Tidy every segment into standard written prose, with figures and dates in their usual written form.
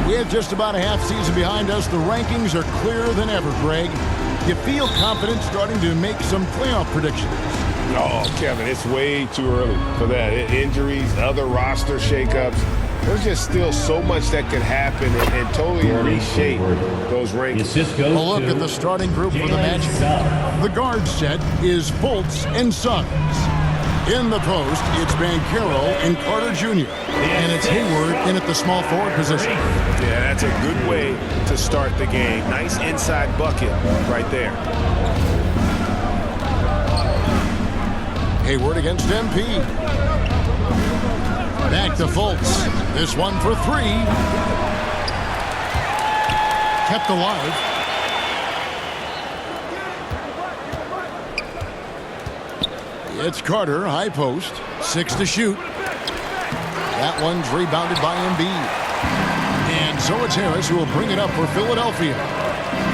With just about a half season behind us, the rankings are clearer than ever, Greg. You feel confident starting to make some playoff predictions. Oh, Kevin, it's way too early for that. Injuries, other roster shakeups. There's just still so much that could happen and totally reshape those rankings. A look at the starting group for the Magic. The guard set is Fultz and Suggs. In the post, it's Banchero and Carter Jr. And it's Hayward in at the small forward position. Yeah, that's a good way to start the game. Nice inside bucket right there. Hayward against MP. Back to Fultz. This one for three. Kept alive. It's Carter, high post. 6 to shoot. That one's rebounded by Embiid. And so it's Harris who will bring it up for Philadelphia.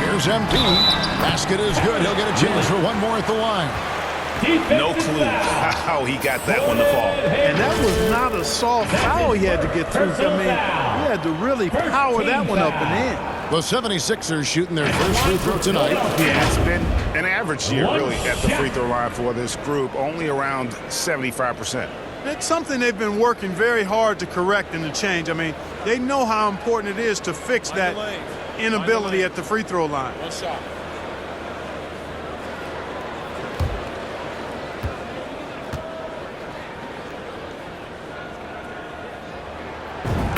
Here's MP. Basket is good. He'll get a chance for one more at the line. No clue how he got that one to fall. And that was not a soft foul he had to get through. I mean, he had to really power that one up and in. The 76ers shooting their first free throw tonight. Yeah, it's been an average year, really, at the free throw line for this group, only around 75%. It's something they've been working very hard to correct and to change. I mean, they know how important it is to fix that inability at the free throw line. One shot.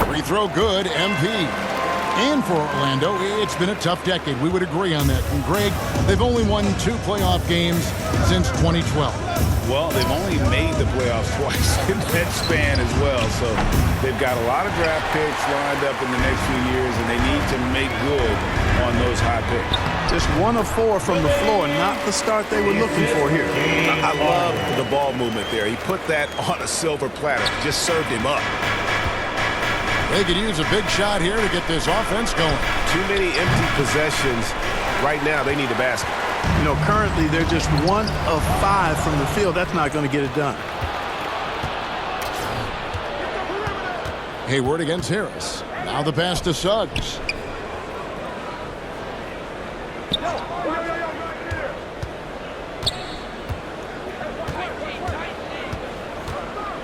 Free throw good, MP. And for Orlando, it's been a tough decade. We would agree on that. And Greg, they've only won 2 playoff games since 2012. Well, they've only made the playoffs twice in that span as well. So they've got a lot of draft picks lined up in the next few years, and they need to make good on those high picks. Just 1 of 4 from the floor, not the start they were looking for here. I love the ball movement there. He put that on a silver platter, just served him up. They could use a big shot here to get this offense going. Too many empty possessions. Right now, they need a basket. You know, currently they're just 1 of 5 from the field. That's not going to get it done. Hayward against Harris. Now the pass to Suggs.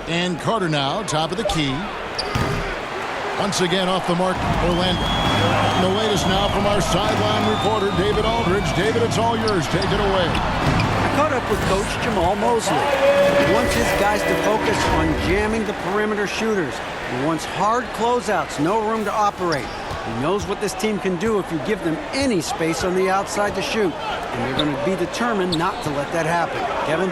And Carter now, top of the key. Once again off the mark, Orlando. The latest now from our sideline reporter, David Aldridge. David, it's all yours. Take it away. I caught up with Coach Jamal Mosley. He wants his guys to focus on jamming the perimeter shooters. He wants hard closeouts, no room to operate. He knows what this team can do if you give them any space on the outside to shoot. And they're going to be determined not to let that happen. Kevin?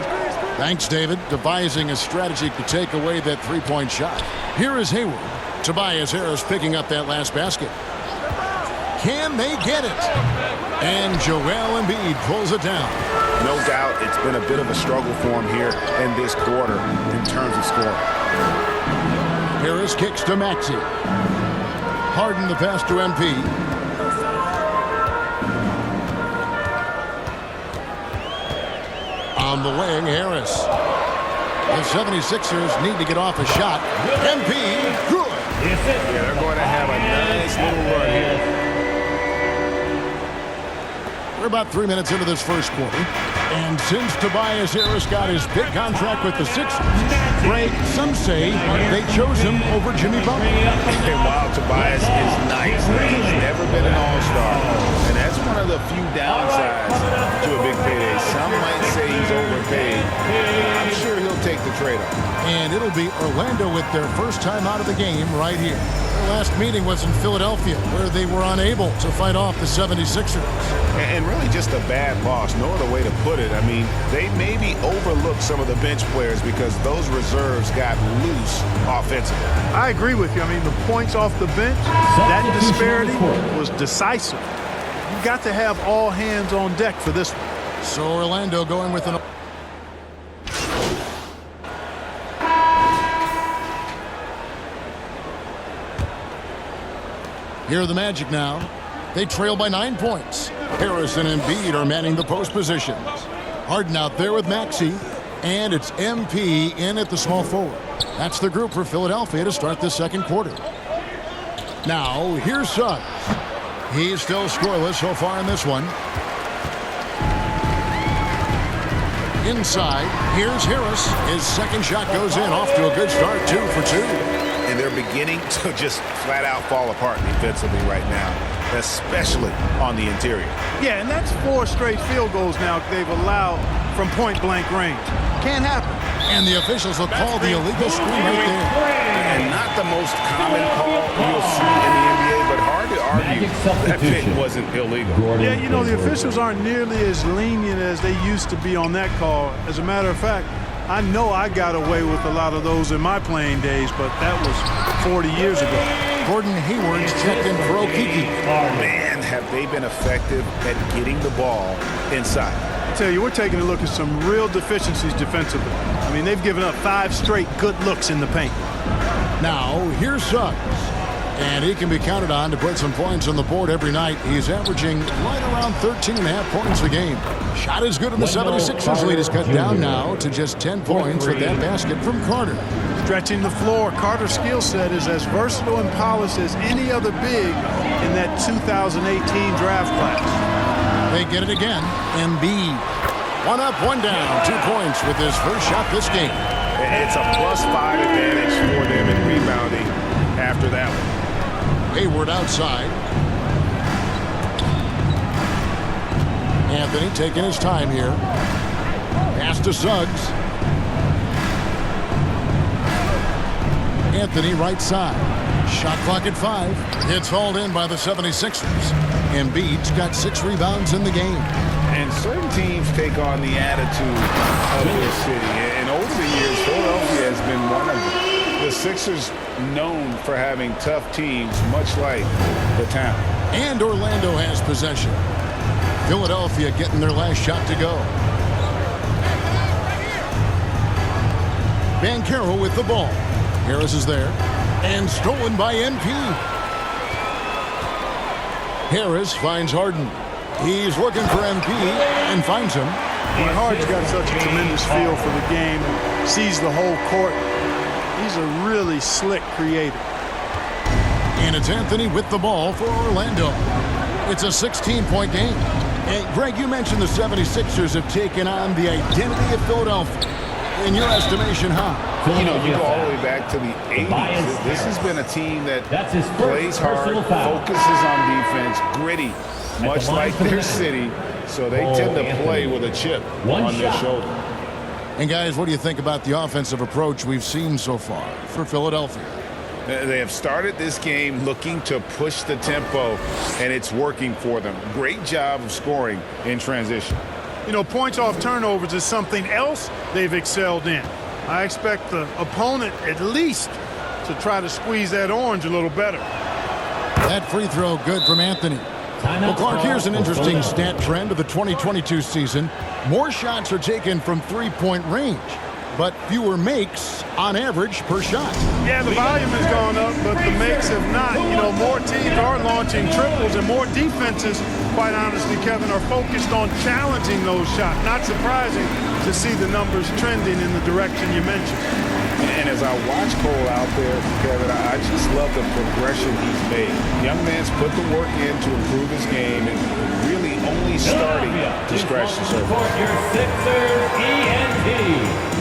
Thanks, David. Devising a strategy to take away that three-point shot. Here is Hayward. Tobias Harris picking up that last basket. Can they get it? And Joel Embiid pulls it down. No doubt it's been a bit of a struggle for him here in this quarter in terms of scoring. Harris kicks to Maxey. Harden the pass to MP. On the wing, Harris. The 76ers need to get off a shot. MP, good. Yeah, they're going to have a nice little run here. We're about 3 minutes into this first quarter. And since Tobias Harris got his big contract with the Sixers, Greg, some say they chose him over Jimmy Butler. While Tobias is nice, he's never been an all-star. And that's one of the few downsides to a big payday. Some might say he's overpaid. I'm sure he'll take the trade-off. And it'll be Orlando with their first time out of the game right here. Their last meeting was in Philadelphia, where they were unable to fight off the 76ers. And really just a bad loss, no other way to put it. I mean, they maybe overlooked some of the bench players because those reserves got loose offensively. I agree with you. I mean, the points off the bench, that disparity was decisive. You've got to have all hands on deck for this one. So Orlando going with an... Here are the Magic now. They trail by 9 points. Harris and Embiid are manning the post positions. Harden out there with Maxey. And it's MP in at the small forward. That's the group for Philadelphia to start the second quarter. Now, here's Suggs. He's still scoreless so far in this one. Inside, here's Harris. His second shot goes in, off to a good start, 2 for 2. And they're beginning to just flat out fall apart defensively right now, especially on the interior. Yeah, and that's 4 straight field goals now they've allowed from point-blank range. Can't happen. And the officials will call the illegal screen right there. And not the most common call you'll see in the NBA, but hard to argue that pick wasn't illegal. Yeah, you know, the officials aren't nearly as lenient as they used to be on that call. As a matter of fact, I know I got away with a lot of those in my playing days, but that was 40 years ago. Gordon Hayward's checked in for Okeke. Man, have they been effective at getting the ball inside. I tell you, we're taking a look at some real deficiencies defensively. I mean, they've given up 5 straight good looks in the paint. Now, here's Suggs. And he can be counted on to put some points on the board every night. He's averaging right around 13.5 points a game. Shot is good, and the 76ers lead is cut down now to just 10 points with that basket from Carter. Stretching the floor, Carter's skill set is as versatile and polished as any other big in that 2018 draft class. They get it again. Embiid. 1 up, 1 down. 2 points with his first shot this game. It's a +5 advantage for them in rebounding after that one. Hayward outside. Anthony taking his time here. Pass to Suggs. Anthony right side. Shot clock at 5. It's hauled in by the 76ers. Embiid's got 6 rebounds in the game. And certain teams take on the attitude of their city. And over the years, Philadelphia has been one of them. The Sixers known for having tough teams, much like the town. And Orlando has possession. Philadelphia getting their last shot to go. Banchero with the ball. Harris is there. And stolen by MP. Harris finds Harden. He's looking for MP and finds him. Harden's got such a tremendous feel for the game. Sees the whole court. He's a really slick creator. And it's Anthony with the ball for Orlando. It's a 16-point game. And Greg, you mentioned the 76ers have taken on the identity of Philadelphia. In your estimation, how? You know, you go all the way back to the 80s. This has been a team that plays hard, focuses on defense, gritty, much like their city. So they tend to play with a chip on their shoulder. And guys, what do you think about the offensive approach we've seen so far for Philadelphia? They have started this game looking to push the tempo, and it's working for them. Great job of scoring in transition. You know, points off turnovers is something else they've excelled in. I expect the opponent at least to try to squeeze that orange a little better. That free throw good from Anthony. Well, Clark, here's an interesting stat trend of the 2022 season. More shots are taken from three-point range, but fewer makes on average per shot. Yeah, the volume has gone up, but the makes have not. You know, more teams are launching triples, and more defenses, quite honestly, Kevin, are focused on challenging those shots. Not surprising to see the numbers trending in the direction you mentioned. And as I watch Cole out there, Kevin, I just love the progression he's made. Young man's put the work in to improve his game and really only starting to scratch the surface. Support your Sixers ENT.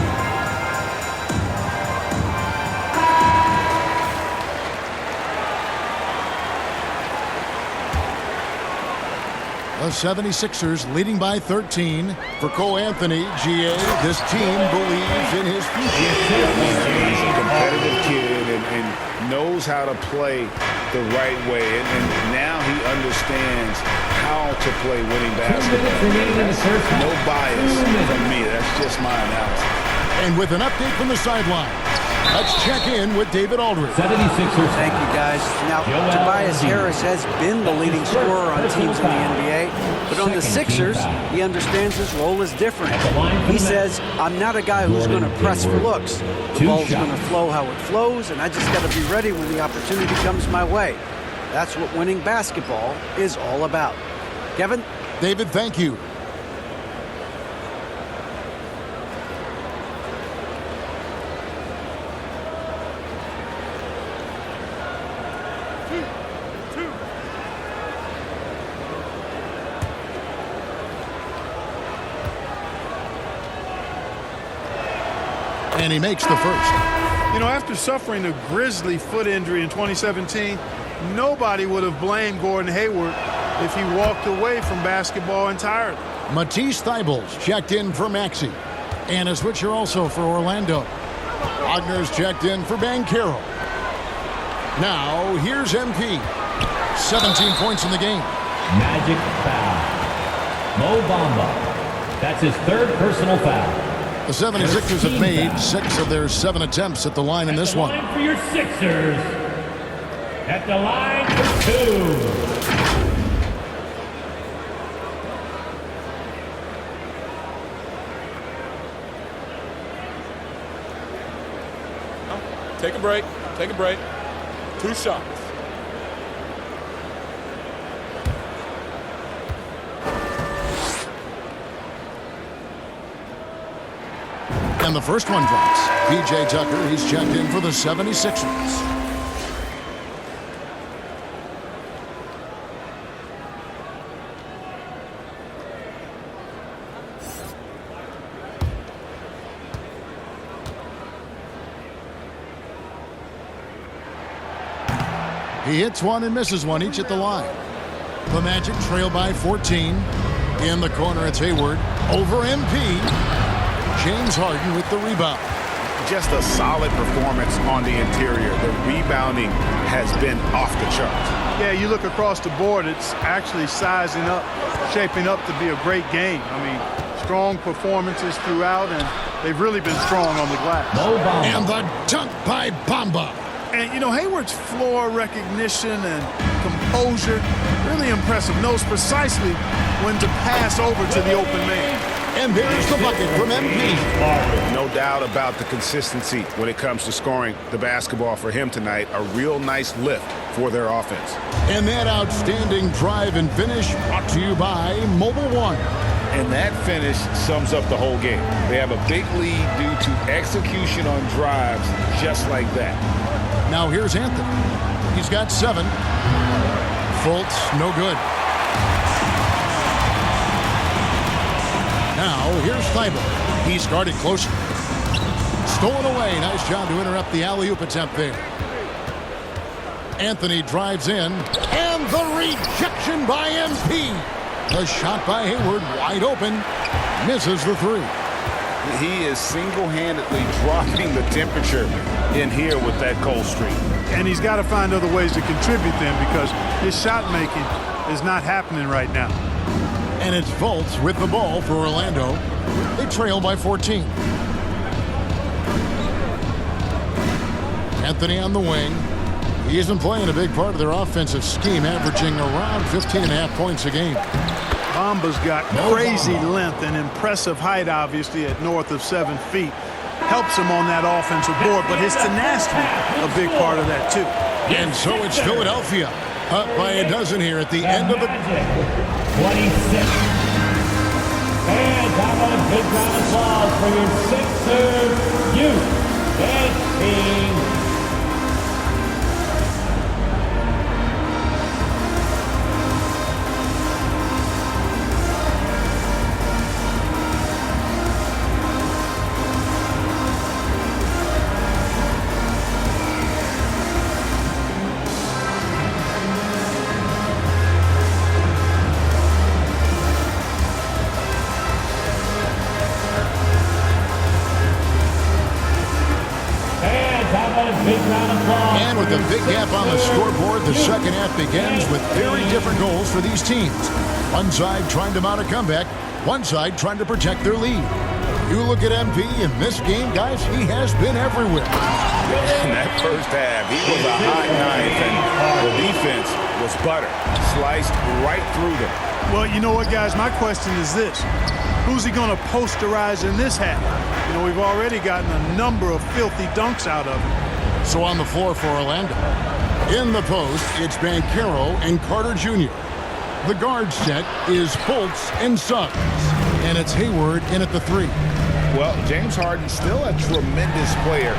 The 76ers leading by 13. For Cole Anthony, GA, this team believes in his future. He's a competitive kid and knows how to play the right way. And now he understands how to play winning basketball. No bias from me. That's just my analysis. And with an update from the sideline, let's check in with David Aldridge. 76ers. Thank you, guys. Now, Tobias Harris has been the leading scorer on teams in the NBA, but on the Sixers, he understands his role is different. He says, I'm not a guy who's going to press for looks. The ball's going to flow how it flows, and I just got to be ready when the opportunity comes my way. That's what winning basketball is all about. Kevin? David, thank you. And he makes the first. You know, after suffering a grisly foot injury in 2017, nobody would have blamed Gordon Hayward if he walked away from basketball entirely. Matisse Thybulle's checked in for Maxey. And a switcher also for Orlando. Wagner's checked in for Banchero. Now, here's MP. 17 points in the game. Magic foul. Mo Bamba. That's his third personal foul. The 76ers have made 6 of their 7 attempts at the line in this one. Line for your Sixers. At the line for 2. Take a break. Take a break. 2 shots. And the first one drops. P.J. Tucker, he's checked in for the 76ers. He hits one and misses one, each at the line. The Magic trail by 14. In the corner, it's Hayward. Over MP. James Harden with the rebound. Just a solid performance on the interior. The rebounding has been off the charts. Yeah, you look across the board, it's actually sizing up, shaping up to be a great game. I mean, strong performances throughout, and they've really been strong on the glass. And the dunk by Bamba. And, you know, Hayward's floor recognition and composure, really impressive. Knows precisely when to pass over to the open man. And there's the bucket from MP. No doubt about the consistency when it comes to scoring the basketball for him tonight. A real nice lift for their offense. And that outstanding drive and finish brought to you by Mobile One. And that finish sums up the whole game. They have a big lead due to execution on drives just like that. Now here's Anthony. He's got 7. Fultz, no good. Now here's Thibault. He's guarded closer. Stolen away. Nice job to interrupt the alley-oop attempt there. Anthony drives in. And the rejection by MP. The shot by Hayward, wide open. Misses the 3. He is single-handedly dropping the temperature in here with that cold streak. And he's got to find other ways to contribute then, because his shot making is not happening right now. And it's Fultz with the ball for Orlando. They trail by 14. Anthony on the wing. He isn't playing a big part of their offensive scheme, averaging around 15.5 points a game. Bamba's got crazy length and impressive height, obviously, at north of 7 feet. Helps him on that offensive board, but his tenacity, a big part of that, too. And so it's Philadelphia, up by a dozen here at the end of the... 26. And how about a big round of applause for your Sixers youth and team. And with a big gap on the scoreboard, the second half begins with very different goals for these teams. One side trying to mount a comeback, one side trying to protect their lead. You look at MP in this game, guys, he has been everywhere. In that first half, he was a hot knife, and the defense was butter, sliced right through them. Well, you know what, guys? My question is this. Who's he going to posterize in this half? You know, we've already gotten a number of filthy dunks out of him. So on the floor for Orlando. In the post, it's Banchero and Carter Jr. The guard set is Fultz and Suggs. And it's Hayward in at the 3. Well, James Harden still a tremendous player,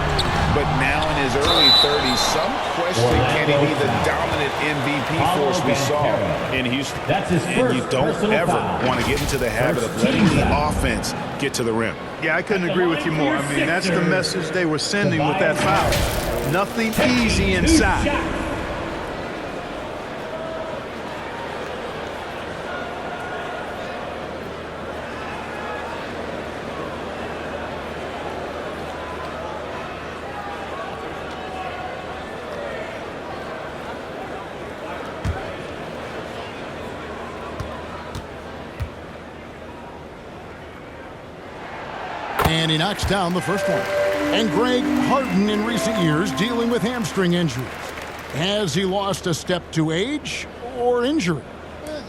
but now in his early 30s, some question can he be the dominant MVP force we saw in Houston. That's his and you don't ever want to get into the habit of letting the offense get to the rim. Yeah, I couldn't agree with you more. I mean, that's the message they were sending with that foul. Nothing easy inside. And he knocks down the first one. And Greg Harden in recent years dealing with hamstring injuries. Has he lost a step to age or injury?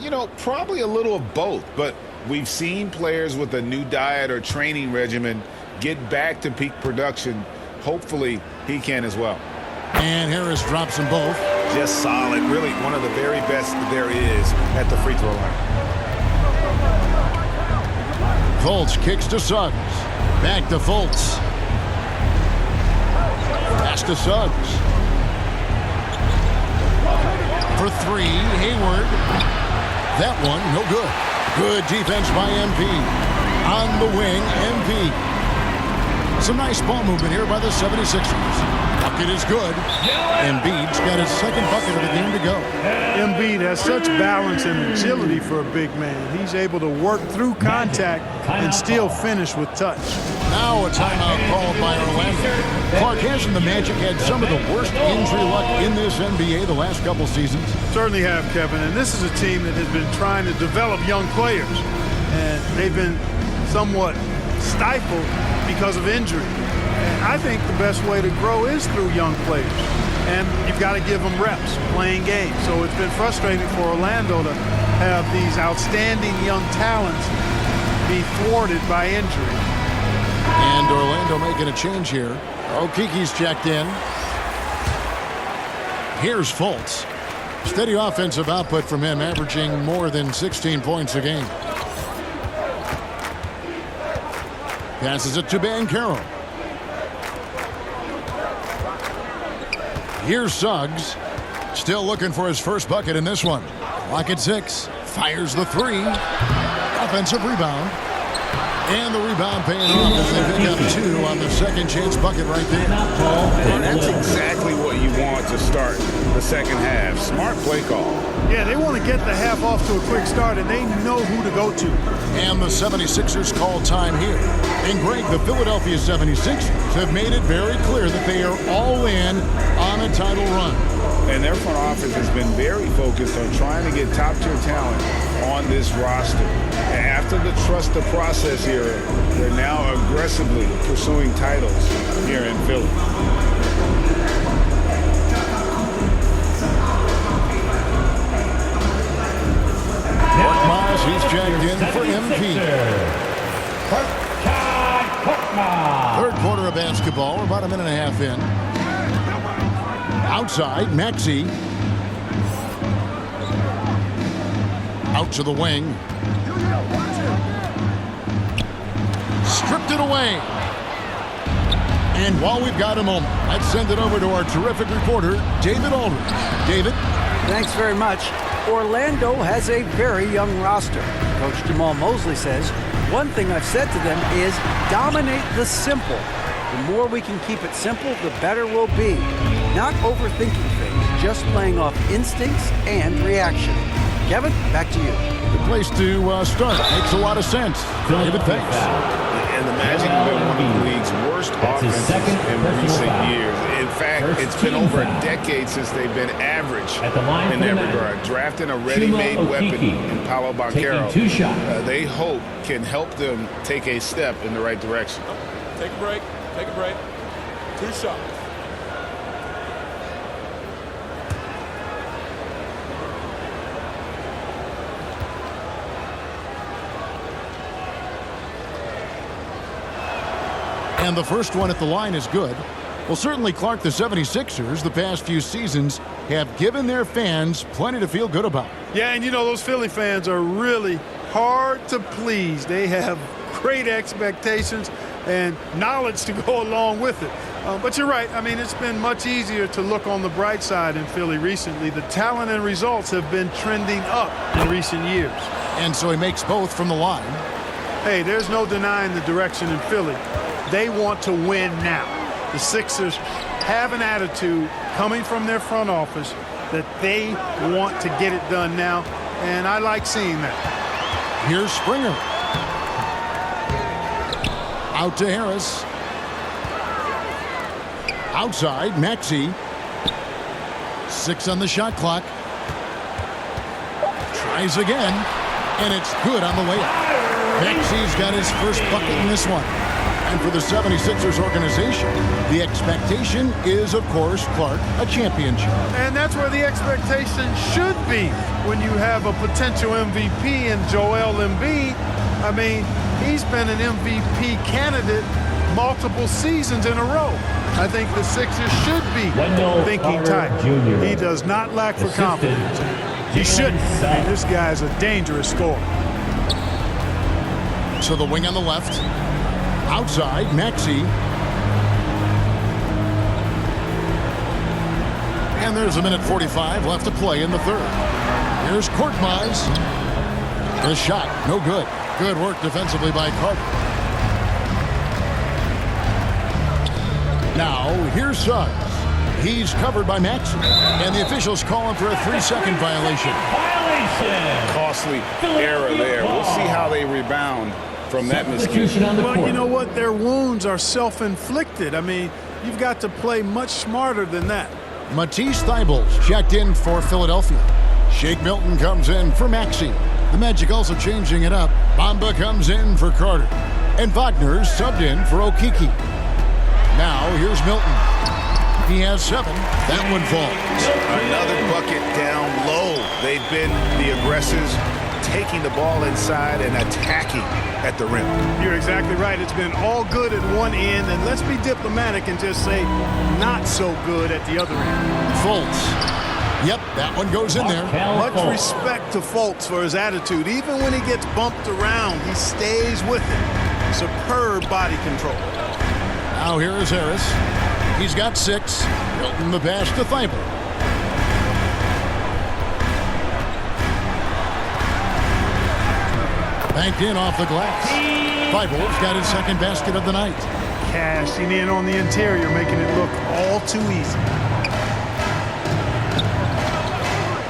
You know, probably a little of both, but we've seen players with a new diet or training regimen get back to peak production. Hopefully, he can as well. And Harris drops them both. Just solid. Really one of the very best there is at the free throw line. Fultz kicks to Suggs. Back to Fultz. Pass to Suggs. For three, Hayward. That one, no good. Good defense by MP. On the wing, MP. Some nice ball movement here by the 76ers. Bucket is good. Embiid's got his second bucket of the game to go. Embiid has such balance and agility for a big man. He's able to work through contact and still finish with touch. Now a timeout called by Orlando. Clark, hasn't the Magic had some of the worst injury luck in this NBA the last couple seasons? Certainly have, Kevin. And this is a team that has been trying to develop young players. And they've been somewhat stifled because of injury. And I think the best way to grow is through young players. And you've got to give them reps, playing games. So it's been frustrating for Orlando to have these outstanding young talents be thwarted by injury. And Orlando making a change here. Okiki's checked in. Here's Fultz. Steady offensive output from him, averaging more than 16 points a game. Passes it to Banchero. Here's Suggs. Still looking for his first bucket in this one. Clock at 6. Fires the three. Offensive rebound. And the rebound paying off as they pick up 2 on the second chance bucket right there. And that's exactly what you want to start the second half. Smart play call. Yeah, they want to get the half off to a quick start, and they know who to go to. And the 76ers call time here. And Greg, the Philadelphia 76ers have made it very clear that they are all in on a title run. And their front office has been very focused on trying to get top-tier talent on this roster. After the trust the process era, they're now aggressively pursuing titles here in Philly. Korkmaz, he's checked in for MP. Third quarter of basketball. We're about a minute and a half in. Outside, Maxey. Out to the wing. Stripped it away. And while we've got a moment, let's send it over to our terrific reporter, David Aldridge. David? Thanks very much. Orlando has a very young roster. Coach Jamal Mosley says, one thing I've said to them is dominate the simple. The more we can keep it simple, the better we'll be. Not overthinking things, just playing off instincts and reaction. Kevin, back to you. Good place to start. Makes a lot of sense. David, thanks. And the Magic have been one of the league's worst offenses in recent years. In fact, it's been over a decade since they've been average in that regard. Drafting a ready-made weapon in Paolo Banchero, they hope can help them take a step in the right direction. Take a break. Take a break. 2 shots. And the first one at the line is good. Well, certainly, Clark, the 76ers, the past few seasons, have given their fans plenty to feel good about. Yeah, and you know, those Philly fans are really hard to please. They have great expectations and knowledge to go along with it. But you're right. I mean, it's been much easier to look on the bright side in Philly recently. The talent and results have been trending up in recent years. And so he makes both from the line. Hey, there's no denying the direction in Philly. They want to win now. The Sixers have an attitude coming from their front office that they want to get it done now, and I like seeing that. Here's Springer. Out to Harris. Outside, Maxey. 6 on the shot clock. Tries again, and it's good on the way up. Maxey's got his first bucket in this one. And for the 76ers organization, the expectation is, of course, Clark, a championship. And that's where the expectation should be when you have a potential MVP in Joel Embiid. I mean, he's been an MVP candidate multiple seasons in a row. I think the Sixers should be thinking tight. He does not lack for confidence. He shouldn't. I mean, this guy's a dangerous scorer. So the wing on the left. Outside, Maxey. And there's a minute 45 left to play in the third. Here's Korkmaz. The shot, no good. Good work defensively by Carter. Now, here's Suggs. He's covered by Maxey. And the officials call him for a 3-second violation. Costly error there. We'll see how they rebound from that mistake. Well, you know what? Their wounds are self-inflicted. I mean, you've got to play much smarter than that. Matisse Thybulle's checked in for Philadelphia. Shake Milton comes in for Maxey. The Magic also changing it up. Bamba comes in for Carter. And Wagner's subbed in for Okeke. Now, here's Milton. He has 7. That one falls. Another bucket down low. They've been the aggressors, taking the ball inside and attacking at the rim. You're exactly right. It's been all good at one end, and let's be diplomatic and just say not so good at the other end. Fultz. Yep, that one goes in there. Much respect to Fultz for his attitude. Even when he gets bumped around, he stays with it. Superb body control. Now here is Harris. He's got 6. Milton the pass to Thybulle. Banked in off the glass. Thybulle's got his second basket of the night. Cashing in on the interior, making it look all too easy.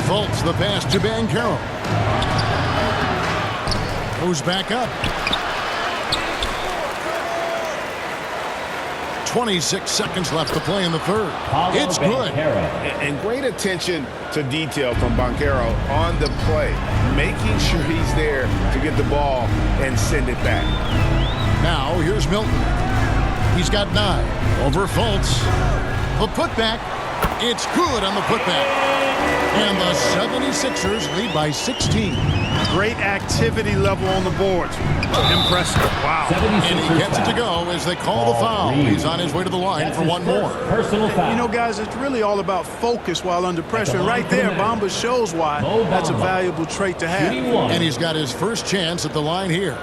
Fultz the pass to Banchero. Goes back up. 26 seconds left to play in the third. It's good. And great attention to detail from Banchero on the play, making sure he's there to get the ball and send it back. Now here's Milton. He's got 9 over Fultz. The putback. It's good on the putback. And the 76ers lead by 16. Great activity level on the boards. Impressive. Wow. And he gets it to go as they call the foul. He's on his way to the line for one more. Personal foul. You know, guys, it's really all about focus while under pressure. Right there, Bamba shows why that's a valuable trait to have. And he's got his first chance at the line here.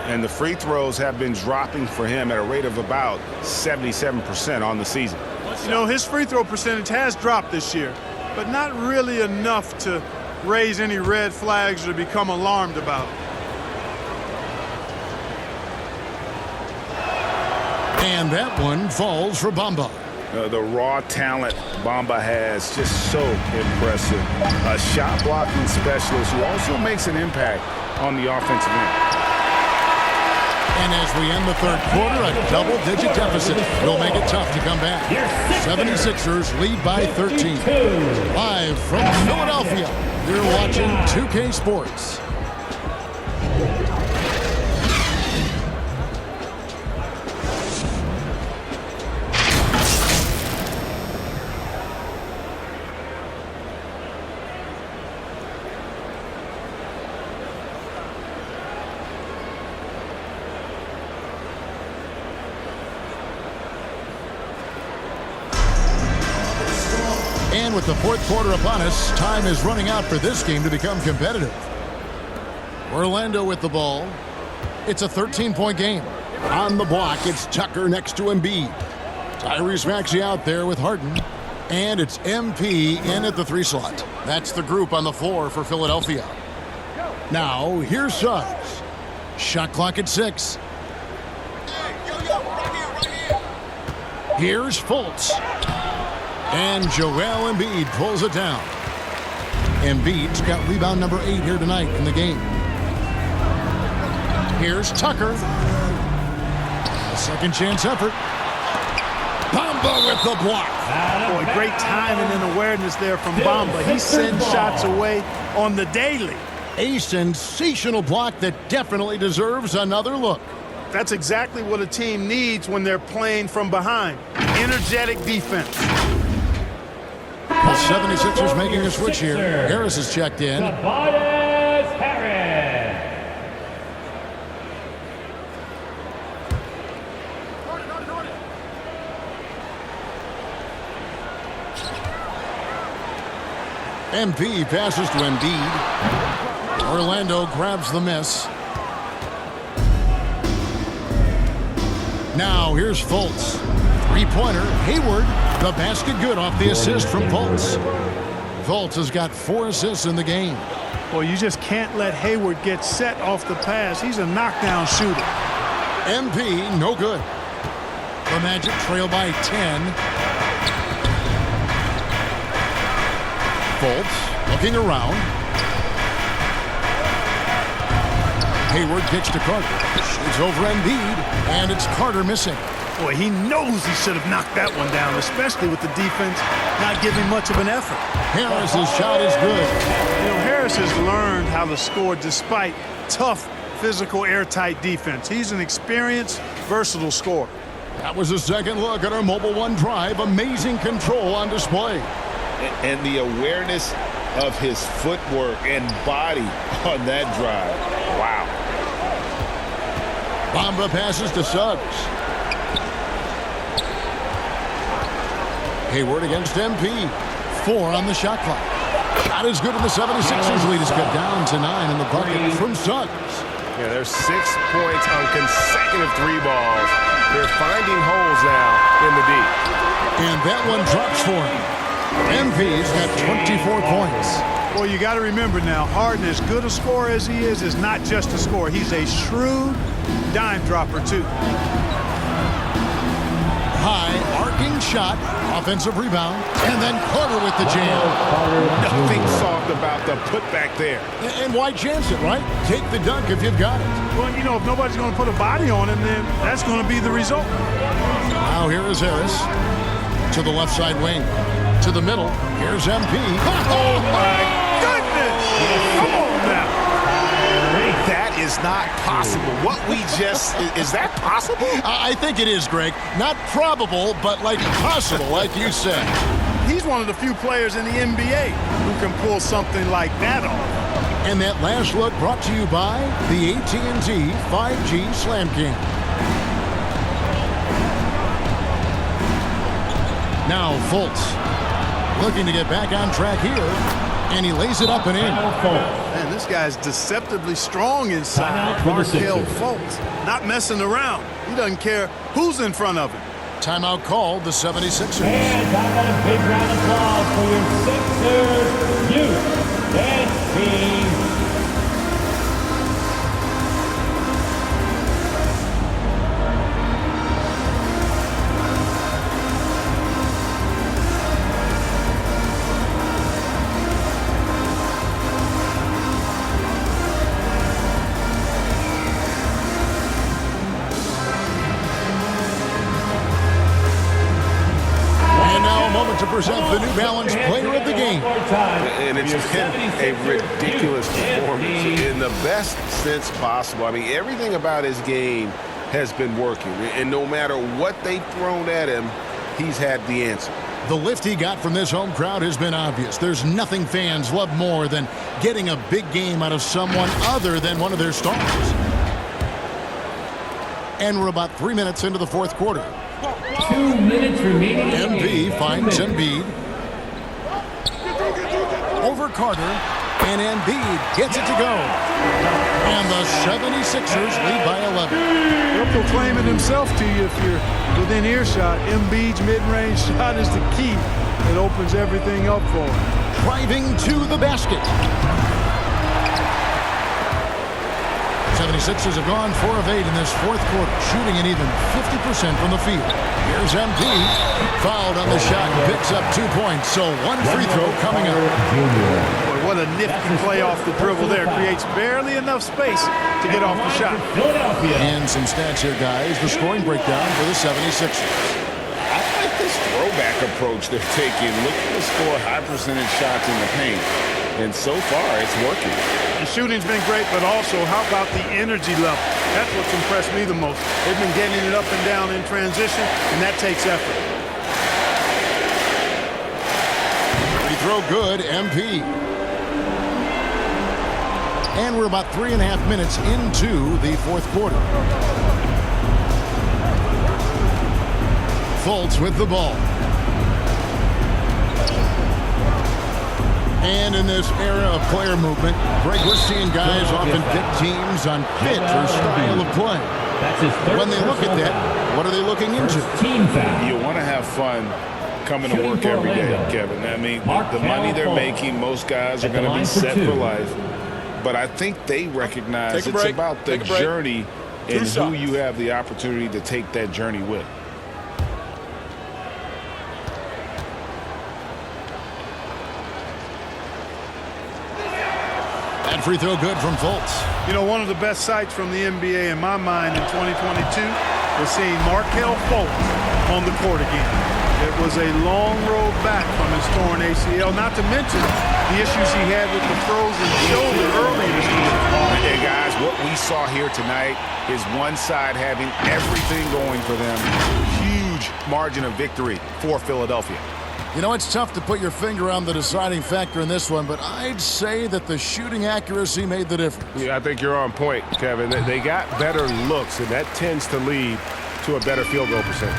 And the free throws have been dropping for him at a rate of about 77% on the season. You know, his free throw percentage has dropped this year, but not really enough to raise any red flags or become alarmed about. And that one falls for Bamba. The raw talent Bamba has, just so impressive. A shot blocking specialist who also makes an impact on the offensive end. And as we end the third quarter, a double-digit deficit. It'll make it tough to come back. 76ers lead by 13. Live from Philadelphia, you're watching 2K Sports. And with the fourth quarter upon us, time is running out for this game to become competitive. Orlando with the ball. It's a 13-point game. On the block, it's Tucker next to Embiid. Tyrese Maxey out there with Harden. And it's MP in at the 3 slot. That's the group on the floor for Philadelphia. Now, here's Suggs. Shot clock at 6. Here's Fultz. And Joel Embiid pulls it down. Embiid's got rebound number 8 here tonight in the game. Here's Tucker. A second chance effort. Bamba with the block. Boy, great timing and awareness there from Bamba. He sends shots away on the daily. A sensational block that definitely deserves another look. That's exactly what a team needs when they're playing from behind. Energetic defense. The 76ers making a switch here. Harris is checked in. Tobias Harris. MP passes to Embiid. Orlando grabs the miss. Now here's Fultz. Three-pointer. Hayward. The basket good off the assist from Fultz. Fultz has got 4 assists in the game. Well, you just can't let Hayward get set off the pass. He's a knockdown shooter. MP, no good. The Magic trail by 10. Fultz looking around. Hayward kicks to Carter. Shoots over Embiid, and it's Carter missing. Boy, he knows he should have knocked that one down, especially with the defense not giving much of an effort. Harris's shot is good. You know, Harris has learned how to score despite tough, physical, airtight defense. He's an experienced, versatile scorer. That was a second look at our Mobile One drive. Amazing control on display. And the awareness of his footwork and body on that drive. Wow. Bamba passes to Suggs. Hayward against MP. 4 on the shot clock. Shot is good, and the 76ers lead is cut down to 9 in the bucket from Suggs. Yeah, there's 6 points on consecutive 3 balls. They're finding holes now in the deep. And that one drops for him. MP's got 24 points. Well, you got to remember now, Harden, as good a scorer as he is not just a scorer. He's a shrewd dime dropper, too. High arcing shot, offensive rebound, and then Carter with the jam. Nothing soft about the putback there. And why chance it, right? Take the dunk if you've got it. Well, you know, if nobody's going to put a body on him, then that's going to be the result. Now here is Harris to the left side wing. To the middle, here's MP. Oh, my goodness! Come on now. That is not possible. What we just, is that possible? I think it is, Greg. Not probable, but like possible, like you said. He's one of the few players in the NBA who can pull something like that off. And that last look brought to you by the AT&T 5G Slam King. Now Fultz looking to get back on track here, and he lays it up and in. Man, this guy's deceptively strong inside. Markelle Fultz, not messing around. He doesn't care who's in front of him. Timeout called the 76ers. And I got a big round of applause for your Sixers youth dance team. To present the New Balance Player of the Game. And it's been a ridiculous performance in the best sense possible. I mean, everything about his game has been working. And no matter what they've thrown at him, he's had the answer. The lift he got from this home crowd has been obvious. There's nothing fans love more than getting a big game out of someone other than one of their stars. And we're about 3 minutes into the fourth quarter. 2 minutes remaining. MB finds Embiid. Over Carter. And Embiid gets it to go. And the 76ers lead by 11. He'll proclaim it himself to you if you're within earshot. Embiid's mid-range shot is the key that opens everything up for him. Driving to the basket. 76ers have gone 4 of 8 in this fourth quarter, shooting an even 50% from the field. Here's Embiid, fouled on the shot, and picks up 2 points. So one free throw coming up. Boy, what a nifty play off the dribble there. Creates barely enough space to get off the shot. And some stats here, guys. The scoring breakdown for the 76ers. I like this throwback approach they're taking. Looking to score high percentage shots in the paint. And so far, it's working. The shooting's been great, but also, how about the energy level? That's what's impressed me the most. They've been getting it up and down in transition, and that takes effort. Free throw good, MP. And we're about 3.5 minutes into the fourth quarter. Fultz with the ball. And in this era of player movement, Greg, we're seeing guys often pick teams on fit or style of play. That's his third. When they look at that, what are they looking into? Team foul. You want to have fun coming to work every day, Kevin. I mean, the money they're making, most guys are going to be set for life. But I think they recognize it's about the journey and who you have the opportunity to take that journey with. That free throw good from Fultz. You know, one of the best sights from the NBA in my mind in 2022 was seeing Markelle Fultz on the court again. It was a long road back from his torn ACL, not to mention the issues he had with the frozen shoulder earlier this year. Hey, guys, what we saw here tonight is one side having everything going for them. Huge margin of victory for Philadelphia. You know, it's tough to put your finger on the deciding factor in this one, but I'd say that the shooting accuracy made the difference. Yeah, I think you're on point, Kevin. They got better looks, and that tends to lead to a better field goal percentage.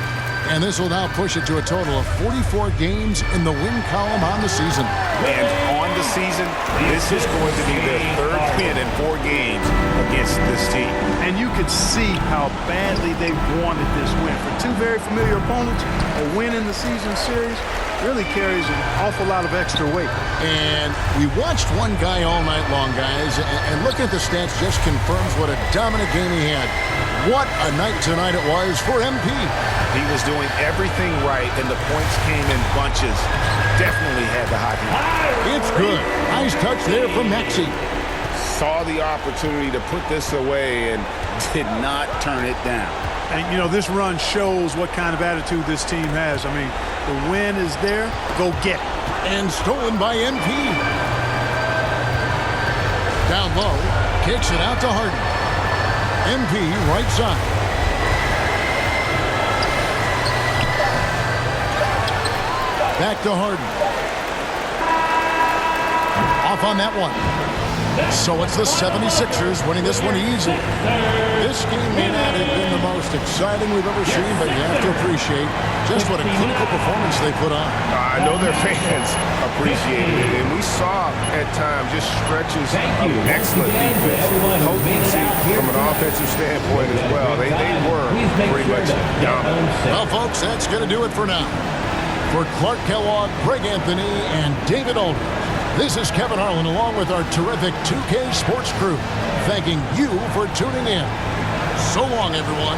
And this will now push it to a total of 44 games in the win column on the season. And on the season, this is going to be their third win in 4 games against this team. And you could see how badly they wanted this win. For two very familiar opponents, a win in the season series really carries an awful lot of extra weight. And we watched one guy all night long, guys, and looking at the stats just confirms what a dominant game he had. What a night tonight it was for MP. He was doing everything right, and the points came in bunches. Definitely had the hot hand. It's good. Nice touch there from Maxey. Saw the opportunity to put this away and did not turn it down. And, you know, this run shows what kind of attitude this team has. I mean, the win is there. Go get it. And stolen by MP. Down low. Kicks it out to Harden. MP right side. Back to Harden. Off on that one. So it's the 76ers winning this one easy. This game may not have been the most exciting we've ever seen, but you have to appreciate just what a clinical performance they put on. I know their fans appreciate it, and we saw at times just stretches of excellent defense, potency from an offensive standpoint as well. They were pretty much dominant. Well, folks, that's going to do it for now. For Clark Kellogg, Greg Anthony, and David Aldridge, this is Kevin Harlan along with our terrific 2K Sports crew, thanking you for tuning in. So long, everyone.